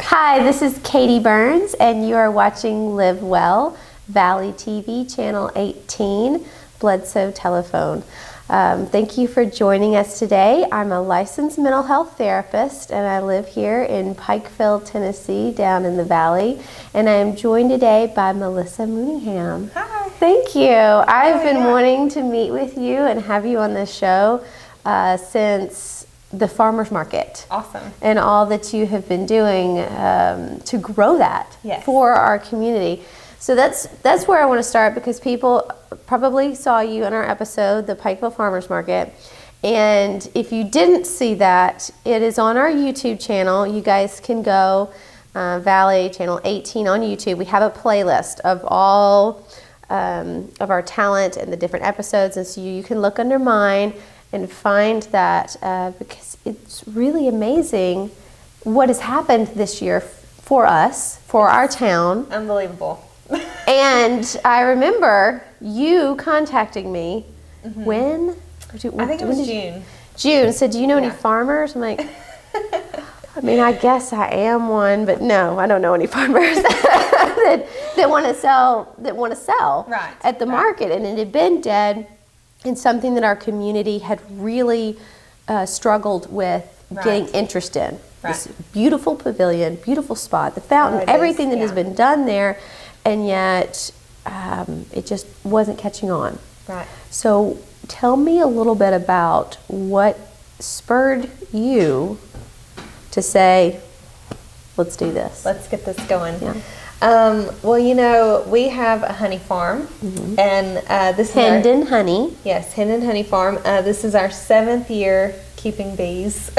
Hi, this is Katie Burns, and you are watching Live Well, ValleyTV, Channel 18, Bledsoe Telephone. Thank you for joining us today. I'm a licensed mental health therapist, and I live here in Pikeville, Tennessee, down in the Valley. And I am joined today by Melissa Mooneyham. Hi. Thank you. I've been wanting to meet with you and have you on this show since the farmers market. Awesome. And all that you have been doing to grow that for our community. So that's where I want to start, because people probably saw you in our episode, the Pikevilles Farmers Market. And if you didn't see that, it is on our YouTube channel. You guys can go Valley Channel 18 on YouTube. We have a playlist of all of our talent and the different episodes, and so you can look under mine and find that because it's really amazing what has happened this year for us, for our town. Unbelievable. And I remember you contacting me when? I think it was June. June. Said, do you know any farmers? I'm like, I mean, I guess I am one, but no, I don't know any farmers that want to sell at the market. And it had been dead. And something that our community had really struggled with getting interest in. This beautiful pavilion, beautiful spot, the fountain, everything that has been done there, and yet it just wasn't catching on. Right. So tell me a little bit about what spurred you to say, let's do this. Let's get this going. Yeah. Well, you know, we have a honey farm, and this is Hendon Honey. Yes, Hendon Honey Farm. This is our 7th year keeping bees,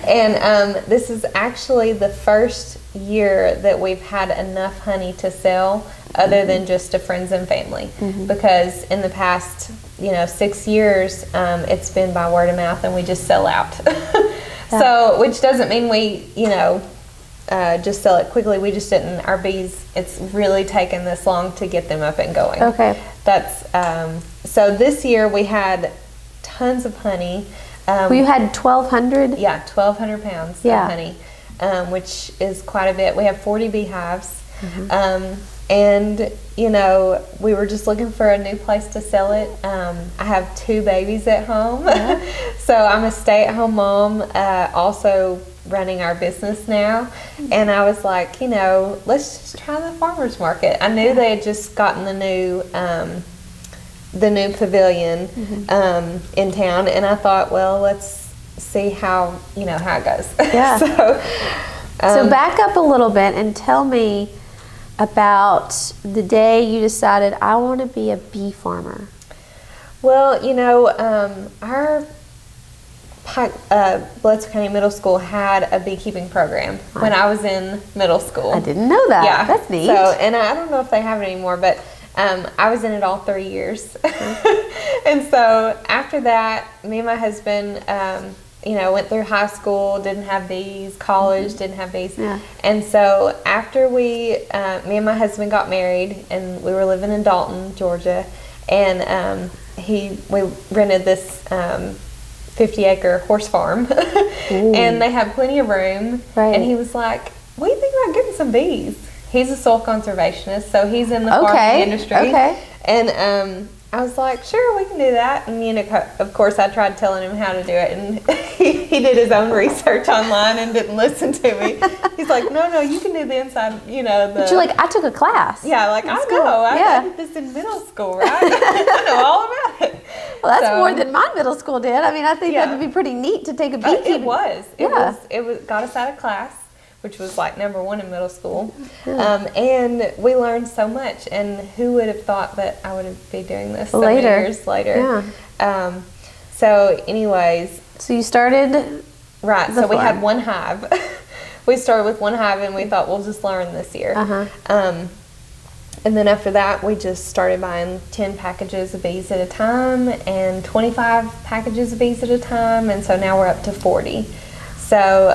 and this is actually the first year that we've had enough honey to sell, other than just to friends and family. Because in the past, 6 years, it's been by word of mouth, and we just sell out. So, which doesn't mean we, just sell it quickly. We just didn't. Our bees, it's really taken this long to get them up and going. Okay. That's so this year we had tons of honey. You had 1,200? Yeah, 1,200 pounds of honey, which is quite a bit. We have 40 beehives, and we were just looking for a new place to sell it. I have 2 babies at home, so I'm a stay-at-home mom, also running our business now, and I was like, let's just try the farmers market. I knew they had just gotten the new pavilion in town, and I thought, well, let's see how how it goes. Yeah. So back up a little bit and tell me about the day you decided, I want to be a bee farmer. Well, our Bledsoe County Middle School had a beekeeping program when I was in middle school. I didn't know that. Yeah. That's neat. So, and I don't know if they have it anymore, but I was in it all 3 years. And so after that, me and my husband, went through high school, didn't have bees, college, didn't have bees. Yeah. And so after me and my husband got married, and we were living in Dalton, Georgia, and we rented this 50-acre horse farm, and they had plenty of room. Right. And he was like, "What do you think about getting some bees?" He's a soil conservationist, so he's in the farming industry. Okay. And I was like, "Sure, we can do that." And of course, I tried telling him how to do it, and he did his own research online and didn't listen to me. He's like, "No, you can do the inside, But you're like, I took a class. Yeah, like I know. I did this in middle school, right? I know all about it. Well, that's more than my middle school did. I mean, I think that would be pretty neat to take a beekeeping. It was. It was got us out of class. which was like #1 in middle school. And we learned so much. And who would have thought that I would be doing this so many years later? Yeah. So anyways. So you started. Right. So we had one hive. We started with one hive, and we thought we'll just learn this year. And then after that, we just started buying 10 packages of bees at a time and 25 packages of bees at a time. And so now we're up to 40. So,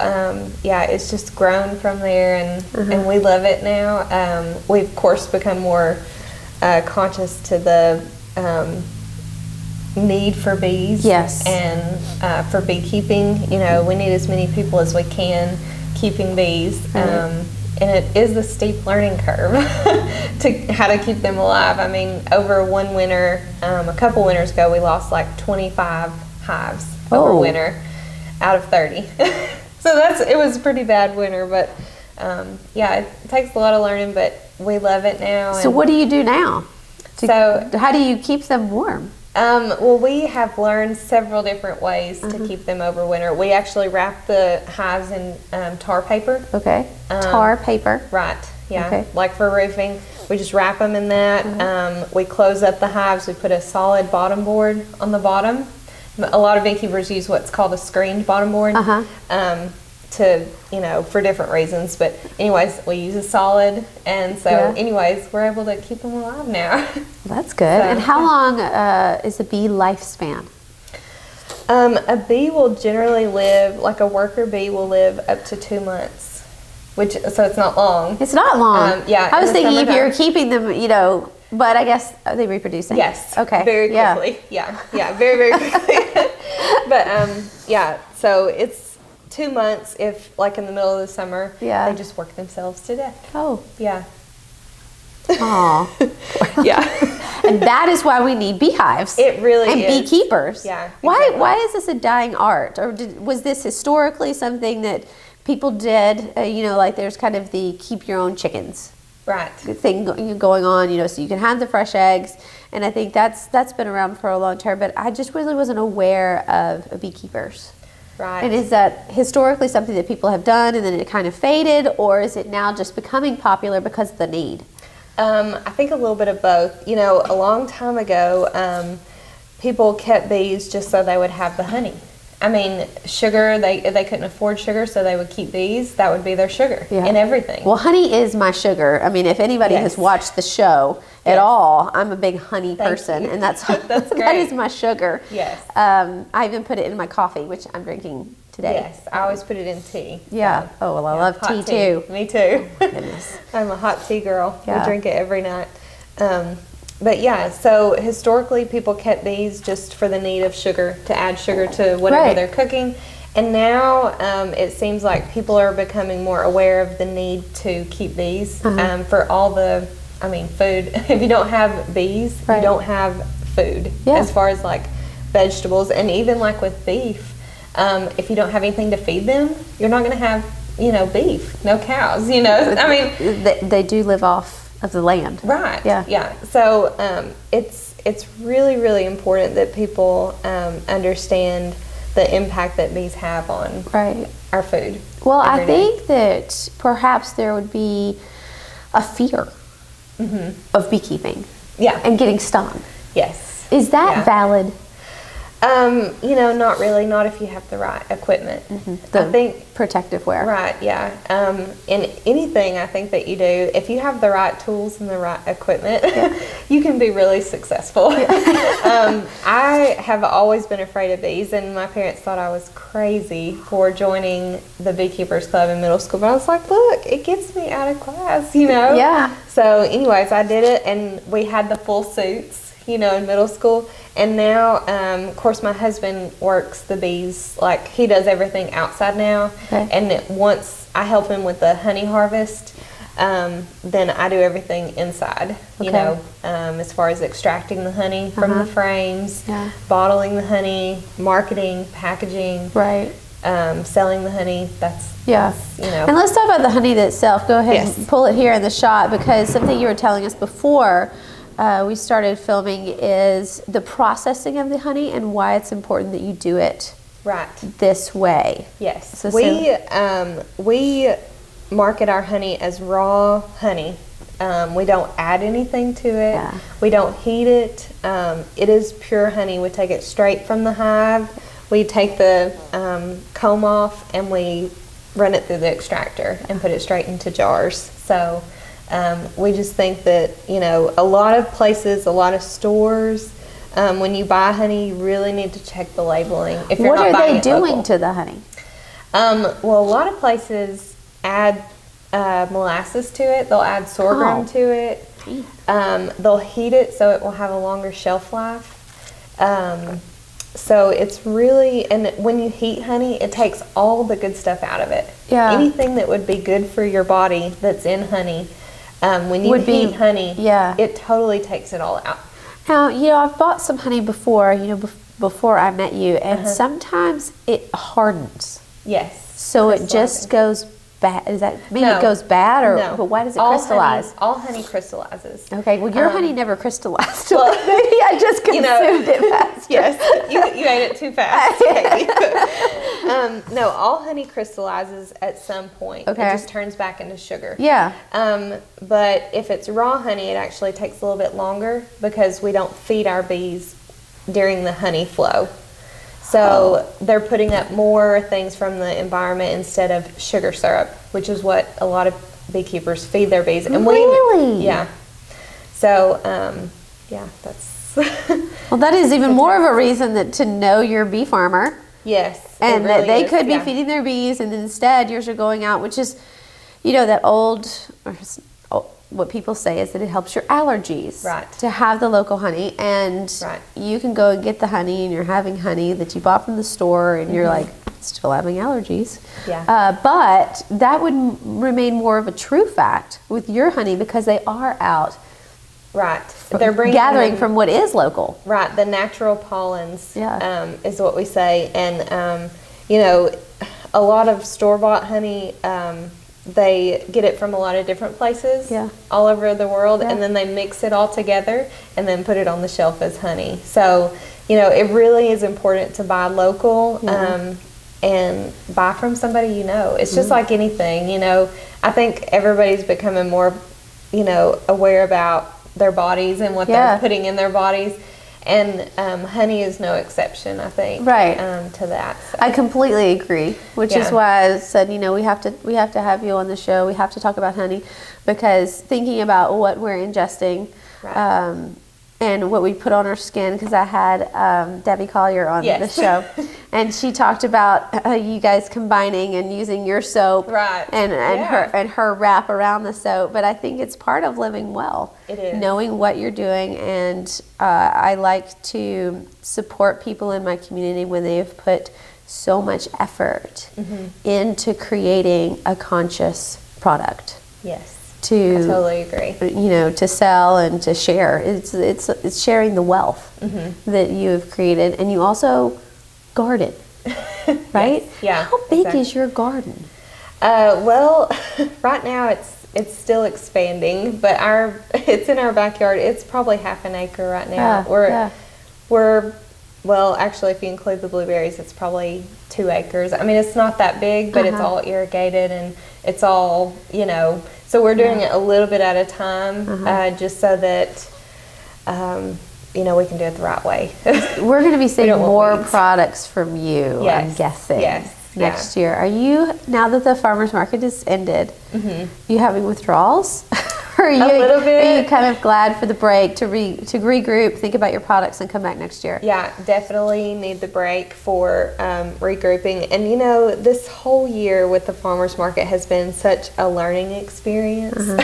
yeah, it's just grown from there, and we love it now. We've, of course, become more conscious to the need for bees. Yes. And for beekeeping. You know, we need as many people as we can keeping bees. And it is a steep learning curve to how to keep them alive. I mean, over one winter, a couple winters ago, we lost like 25 hives over winter out of 30. So it was a pretty bad winter, but yeah, it takes a lot of learning, but we love it now. So what do you do now? How do you keep them warm? Well, we have learned several different ways to keep them over winter. We actually wrap the hives in tar paper. Okay. Tar paper. Right. Yeah. Okay. Like for roofing, we just wrap them in that. We close up the hives. We put a solid bottom board on the bottom. A lot of beekeepers use what's called a screened bottom board. To, you know, for different reasons, but anyways, we use a solid, and so anyways, we're able to keep them alive now. That's good. And how long is a bee lifespan? A bee will generally live, like a worker bee will live up to 2 months, so it's not long. It's not long. Yeah. I was thinking if you're keeping them, you know, but I guess are they reproducing? Yes. Okay. Very quickly. Yeah. Very quickly. But yeah, so it's 2 months if, like, in the middle of the summer, they just work themselves to death. Oh. Yeah. Aw. Yeah. And that is why we need beehives. It really and is. And beekeepers. Yeah. Exactly. Why is this a dying art? Or was this historically something that people did, you know, like there's kind of the keep your own chickens thing going on, you know, so you can have the fresh eggs. And I think that's been around for a long time, but I just really wasn't aware of beekeepers. Right. And is that historically something that people have done and then it kind of faded, or is it now just becoming popular because of the need? I think a little bit of both. You know, a long time ago, people kept bees just so they would have the honey. I mean, sugar, they couldn't afford sugar, so they would keep bees. That would be their sugar in everything. Well, honey is my sugar. I mean, if anybody has watched the show at all, I'm a big honey person, and that's great. That is my sugar. Yes. I even put it in my coffee, which I'm drinking today. Yes, I always put it in tea. Yeah. Oh, well, I love tea too. Me too. Oh, my goodness. I'm a hot tea girl. Yeah. We drink it every night. But yeah, so historically people kept bees just for the need of sugar, to add sugar to whatever they're cooking. And now it seems like people are becoming more aware of the need to keep bees for all the, I mean, food. If you don't have bees, you don't have food as far as like vegetables. And even like with beef, if you don't have anything to feed them, you're not going to have, you know, beef, no cows, you know. I mean, they do live off of the land. Right. Yeah. So it's really, really important that people understand the impact that bees have on our food. Well, I think that perhaps there would be a fear of beekeeping. Yeah. And getting stung. Yes. Is that valid? You know, not really. Not if you have the right equipment. I think protective wear. Right. Yeah. In anything, I think that you do, if you have the right tools and the right equipment, you can be really successful. I have always been afraid of bees, and my parents thought I was crazy for joining the Beekeepers Club in middle school. But I was like, look, it gets me out of class, you know. Yeah. So, anyways, I did it, and we had the full suits, you know, in middle school. And now, of course, my husband works the bees, like he does everything outside now. And once I help him with the honey harvest, then I do everything inside, you know, as far as extracting the honey from the frames, bottling the honey, marketing, packaging, selling the honey. That's, you know. And let's talk about the honey itself. Go ahead and pull it here in the shot, because something you were telling us before we started filming is the processing of the honey and why it's important that you do it this way. Yes. So we market our honey as raw honey. We don't add anything to it. Yeah. We don't heat it. It is pure honey. We take it straight from the hive. We take the comb off and we run it through the extractor and put it straight into jars. So we just think that, you know, a lot of places, a lot of stores, when you buy honey, you really need to check the labeling. If you're not buying it local. What are they doing to the honey? Well, a lot of places add molasses to it. They'll add sorghum to it. They'll heat it so it will have a longer shelf life. So it's really, and when you heat honey, it takes all the good stuff out of it. Yeah. Anything that would be good for your body that's in honey, when you heat honey, it totally takes it all out. Now, you know, I've bought some honey before, you know, before I met you, and sometimes it hardens. Yes. So it just goes bad. Is that maybe it goes bad, or but why does it crystallize? All honey crystallizes. Okay, well, your honey never crystallized. Well, maybe I just consumed it fast. Yes, you ate it too fast. No, all honey crystallizes at some point. Okay. It just turns back into sugar. Yeah. But if it's raw honey, it actually takes a little bit longer because we don't feed our bees during the honey flow. So they're putting up more things from the environment instead of sugar syrup, which is what a lot of beekeepers feed their bees. And really? Yeah. So, that's... Well, that is even more of a reason to know your bee farmer. Yes. And that they could be feeding their bees, and instead yours are going out, which is, you know, that what people say is that it helps your allergies to have the local honey, and you can go and get the honey and you're having honey that you bought from the store and you're like still having allergies. But that would remain more of a true fact with your honey because they are out they're gathering from what is local. The natural pollens is what we say. And you know, a lot of store-bought honey, they get it from a lot of different places all over the world, and then they mix it all together and then put it on the shelf as honey. So, you know, it really is important to buy local and buy from somebody you know. It's just like anything, you know. I think everybody's becoming more, you know, aware about their bodies and what they're putting in their bodies. And honey is no exception, I think, to that. So. I completely agree, which is why I said, you know, we have to have you on the show. We have to talk about honey, because thinking about what we're ingesting and what we put on our skin, because I had Debbie Collier on the show, and she talked about you guys combining and using your soap and her wrap around the soap. But I think it's part of living well. It is. Knowing what you're doing, and I like to support people in my community when they have put so much effort into creating a conscious product. Yes. I totally agree. You know, to sell and to share. It's sharing the wealth that you have created, and you also garden, right? Yes. Yeah. How big is your garden? Well, right now it's still expanding, but it's in our backyard. It's probably half an acre right now. We're well, actually, if you include the blueberries, it's probably 2 acres. I mean, it's not that big, but it's all irrigated and it's all, you know. So we're doing it a little bit at a time, just so that, you know, we can do it the right way. We're going to be seeing more products from you, I'm guessing, next year. Are you, now that the farmers market has ended, you having withdrawals? Or are you, a little bit. Are you kind of glad for the break to regroup, think about your products, and come back next year? Yeah, definitely need the break for regrouping. And you know, this whole year with the farmers market has been such a learning experience.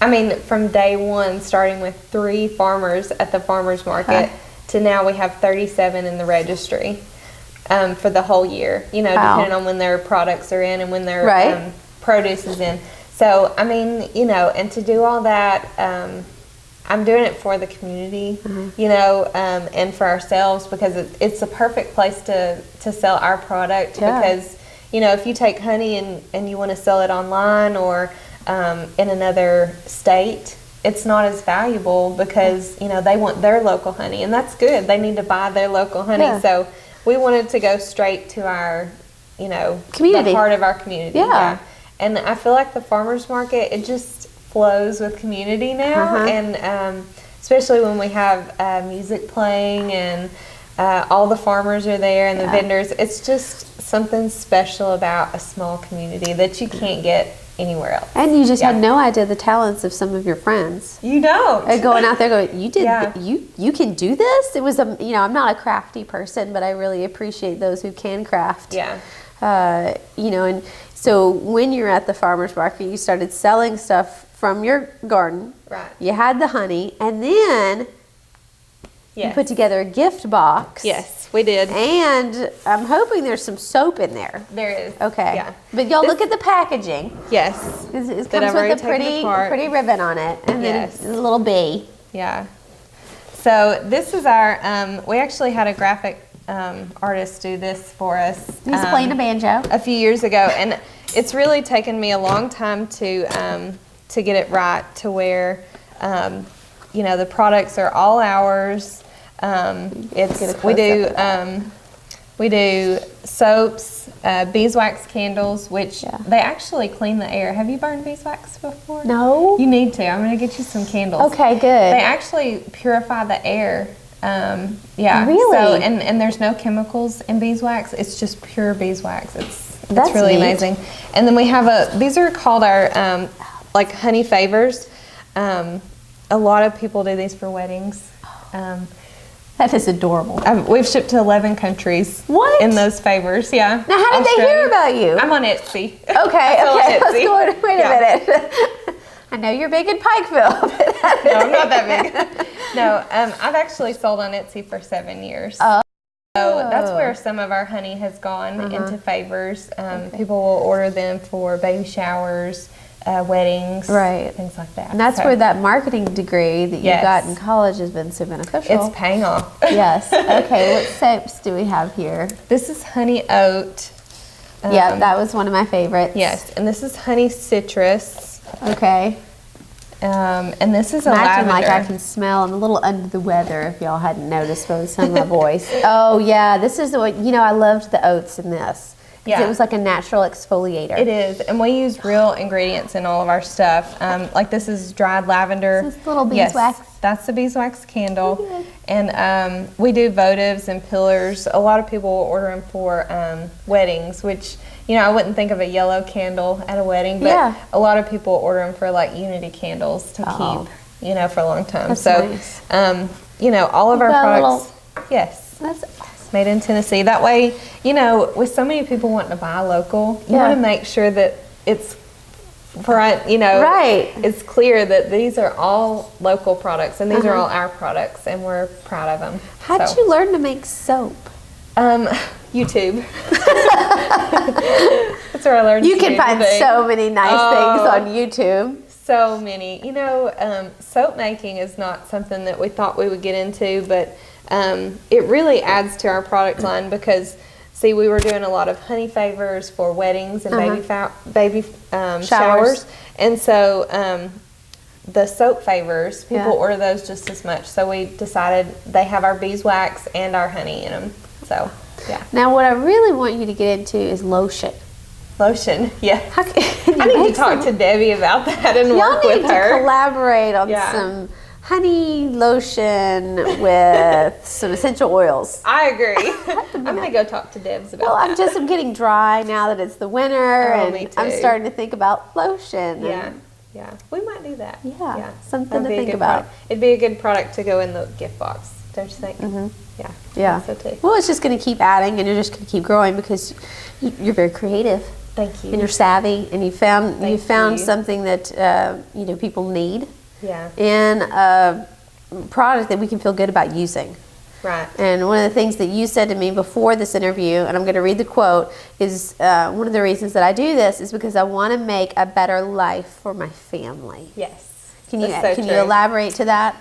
I mean, from day one, starting with 3 farmers at the farmers market to now we have 37 in the registry for the whole year. You know, depending on when their products are in and when their produce is in. So, I mean, you know, and to do all that, I'm doing it for the community, you know, and for ourselves, because it's the perfect place to sell our product. Because, you know, if you take honey and you want to sell it online or in another state, it's not as valuable because, you know, they want their local honey, and that's good. They need to buy their local honey. So we wanted to go straight to our, you know, community. The heart of our community. And I feel like the farmers market, it just flows with community now. And especially when we have music playing and all the farmers are there and the vendors. It's just something special about a small community that you can't get anywhere else. And you just had no idea the talents of some of your friends. You don't. Going out there going, you did, you can do this? It was, I'm not a crafty person, but I really appreciate those who can craft. Yeah. And so when you're at the farmer's market, you started selling stuff from your garden. Right. You had the honey, and then you put together a gift box. Yes, we did. And I'm hoping there's some soap in there. There is. Okay. Yeah. But y'all look at the packaging. Yes. It comes with a pretty ribbon on it, and then a little bee. Yeah. So this is our, we actually had a graphic artist do this for us. He's playing a banjo. A few years ago, and it's really taken me a long time to get it right to where, the products are all ours. We do soaps, beeswax candles, which they actually clean the air. Have you burned beeswax before? No. You need to. I'm going to get you some candles. Okay, good. They actually purify the air. Really? So, and there's no chemicals in beeswax. It's just pure beeswax. That's really neat. amazing. And then we have these are called our like honey favors. A lot of people do these for weddings. That is adorable. We've shipped to 11 countries. What? In those favors, yeah. Now, how did they hear about you? I'm on Etsy. Okay. Let's go. Wait a minute. I know you're big in Pikeville. No, I'm not that big. No, I've actually sold on Etsy for 7 years. So that's where some of our honey has gone into favors. People will order them for baby showers, weddings, things like that. And that's where that marketing degree that you got in college has been so beneficial. It's paying off. Yes. Okay, what soaps do we have here? This is honey oat. That was one of my favorites. Yes, and this is honey citrus. Okay. And this is a Imagine lavender. like I can smell. I'm a little under the weather if y'all hadn't noticed by the sound of my voice. Oh yeah, this is the one. I loved the oats in this. Yeah. It was like a natural exfoliator. It is, and we use real ingredients in all of our stuff. Like this is dried lavender. This is little beeswax. Yes, that's the beeswax candle. And we do votives and pillars. A lot of people will order them for weddings, which I wouldn't think of a yellow candle at a wedding, but a lot of people order them for like unity candles to keep, for a long time. That's so, nice. All of our products. Yes. That's made in Tennessee. That way, with so many people wanting to buy local, you want to make sure that it's it's clear that these are all local products and these are all our products and we're proud of them. How did you learn to make soap? YouTube. That's where I learned. You can find so many nice things on YouTube. So many. Soap making is not something that we thought we would get into, but it really adds to our product line because, see, we were doing a lot of honey favors for weddings and baby showers. And so the soap favors, people order those just as much. So we decided they have our beeswax and our honey in them. So, yeah. Now, what I really want you to get into is lotion. Lotion, yeah. I need to talk to Debbie about that and work with her. Y'all need to collaborate on some honey lotion with some essential oils. I agree. I'm going to go talk to Debs about that. I'm getting dry now that it's the winter, and I'm starting to think about lotion. Yeah, we might do that. Yeah. Something to think about. It'd be a good product to go in the gift box, don't you think? Mm-hmm. Yeah. I think so too. Well, it's just going to keep adding, and you're just going to keep growing because you're very creative. Thank you. And you're savvy, and you found something that people need. Yeah. And a product that we can feel good about using. Right. And one of the things that you said to me before this interview, and I'm going to read the quote, is one of the reasons that I do this is because I want to make a better life for my family. Yes. Can you elaborate to that?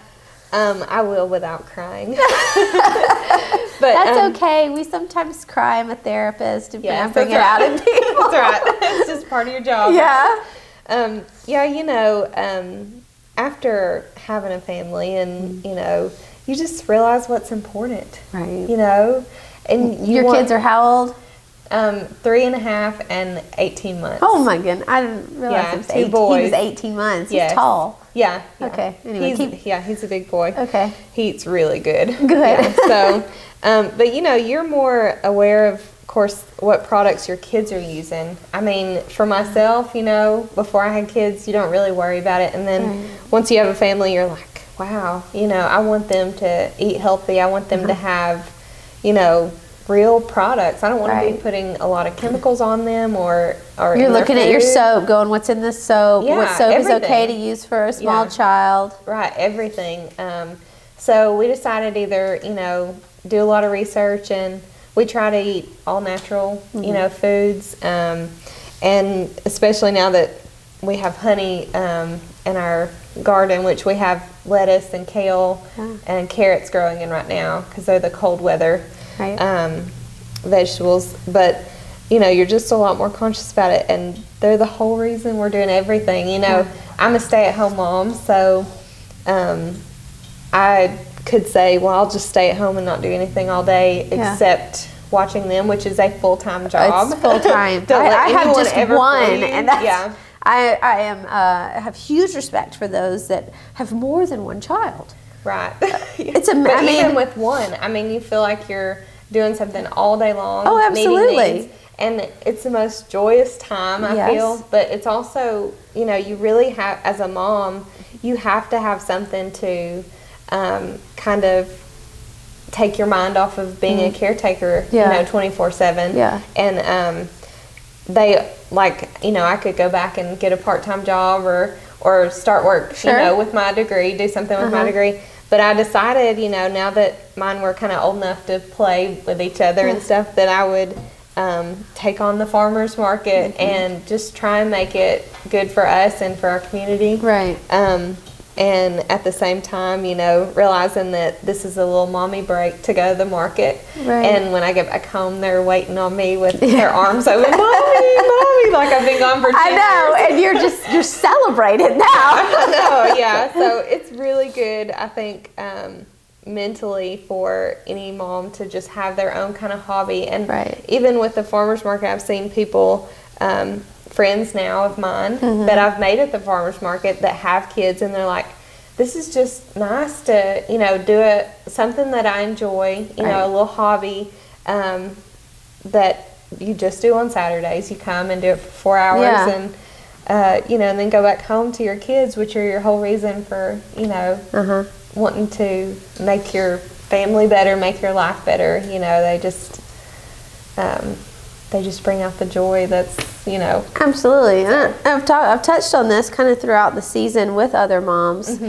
I will without crying. But that's okay. We sometimes cry. I'm a therapist, and I bring it out in people. That's right. It's just part of your job. Yeah. After having a family, and you just realize what's important. Right. And your kids are how old? 3.5 and 18 months. Oh my goodness, I didn't realize it was 2 boys. He was 18 months. Yes. He's tall. Yeah. Okay. Anyway, he's a big boy. Okay. He eats really good. Good. Yeah, so, but you're more aware of course, what products your kids are using. I mean, for myself, before I had kids, you don't really worry about it. And then once you have a family, you're like, wow, I want them to eat healthy. I want them to have, real products. I don't want to be putting a lot of chemicals on them or you're looking at your soap, going, what's in this soap? Yeah, what soap everything. is okay to use for a small child? Right, everything. So we decided either, do a lot of research, and we try to eat all natural, foods. And especially now that we have honey in our garden, which we have lettuce and kale and carrots growing in right now because they're the cold weather vegetables. But you're just a lot more conscious about it, and they're the whole reason we're doing everything. I'm a stay-at-home mom, so I could say, well, I'll just stay at home and not do anything all day except watching them, which is a full-time job. It's full-time. I have just one, and that's I have huge respect for those that have more than one child. Right. It's But even with one, you feel like you're doing something all day long. Oh, absolutely. And it's the most joyous time, I feel. But it's also, you really have, as a mom, you have to have something to kind of take your mind off of being a caretaker, 24/7. Yeah. And they, I could go back and get a part-time job or start work, with my degree, do something with my degree. But I decided, now that mine were kind of old enough to play with each other and stuff, that I would take on the farmers market and just try and make it good for us and for our community. Right. And at the same time, realizing that this is a little mommy break to go to the market. Right. And when I get back home, they're waiting on me with their arms open. Mommy, like I've been gone for 10 years. I know, and you're celebrated now. I know, yeah. So it's really good, I think, mentally for any mom to just have their own kind of hobby. And even with the farmers market, I've seen people, friends now of mine that I've made at the farmers market that have kids, and they're like, this is just nice to do something that I enjoy, a little hobby that you just do on Saturdays. You come and do it for 4 hours and and then go back home to your kids, which are your whole reason for wanting to make your family better, make your life better. They just bring out the joy that's, Absolutely. And I've touched on this kind of throughout the season with other moms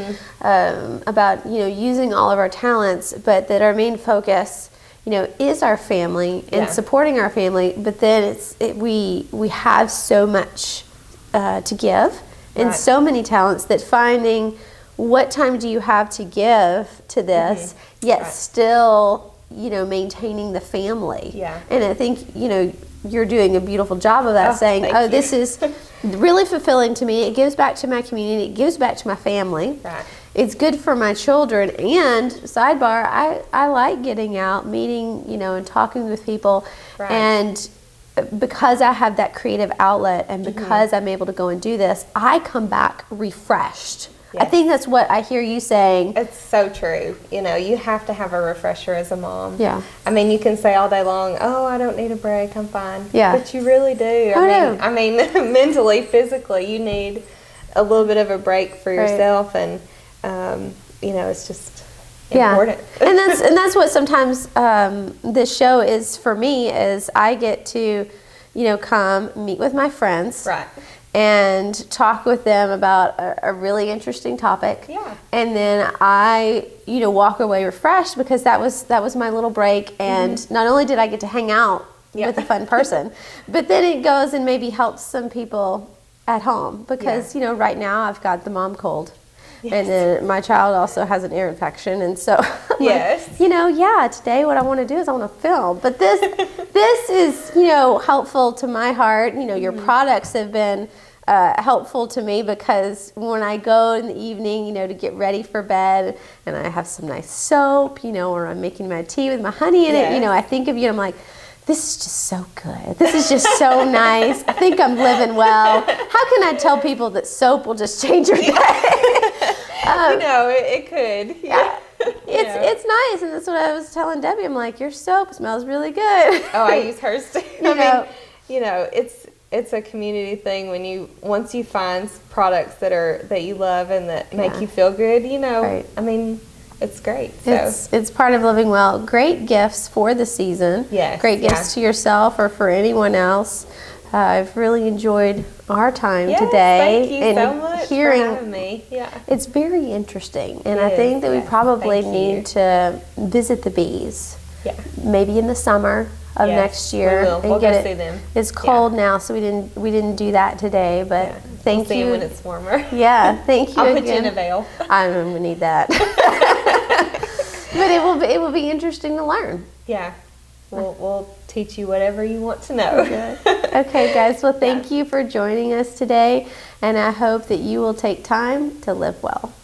about, using all of our talents, but that our main focus, is our family and supporting our family. But then we have so much to give and so many talents that finding what time do you have to give to this, yet still, maintaining the family. Yeah. And I think, you're doing a beautiful job of that, saying, this is really fulfilling to me. It gives back to my community. It gives back to my family. Right. It's good for my children. And sidebar, I like getting out, meeting, and talking with people. Right. And because I have that creative outlet and because I'm able to go and do this, I come back refreshed. Yes. I think that's what I hear you saying. It's so true. You have to have a refresher as a mom. Yeah. You can say all day long, oh, I don't need a break, I'm fine. Yeah. But you really do. I mean, mentally, physically, you need a little bit of a break for yourself, and it's just important. And that's what sometimes this show is for me, is I get to, come meet with my friends. Right. And talk with them about a really interesting topic. Yeah. And then I, walk away refreshed because that was my little break. And not only did I get to hang out with a fun person, but then it goes and maybe helps some people at home because, right now I've got the mom cold. Yes. And then my child also has an ear infection, and so today what I want to do is I want to film. But this is helpful to my heart. Your products have been helpful to me because when I go in the evening, to get ready for bed, and I have some nice soap, or I'm making my tea with my honey in it. I think of you, and I'm like, this is just so good. This is just so nice. I think I'm living well. How can I tell people that soap will just change your day? It could. Yeah. It's nice, and that's what I was telling Debbie. I'm like, your soap smells really good. Oh, I use hers too. It's a community thing once you find products that you love and that make you feel good, right. I mean, it's great. So. It's part of living well. Great gifts for the season. Yes. Great gifts to yourself or for anyone else. I've really enjoyed our time today. Thank you so much for having me. Yeah. It's very interesting, and I think that we probably need to visit the bees. Yeah. Maybe in the summer of next year. We will. We'll go see them. It's cold now, so we didn't do that today. But thank you. See when it's warmer. Yeah. Thank you. I'll put you in a veil. I'm gonna need that. But it will be interesting to learn. Yeah. We'll teach you whatever you want to know. Okay, guys. Well, thank you for joining us today, and I hope that you will take time to live well.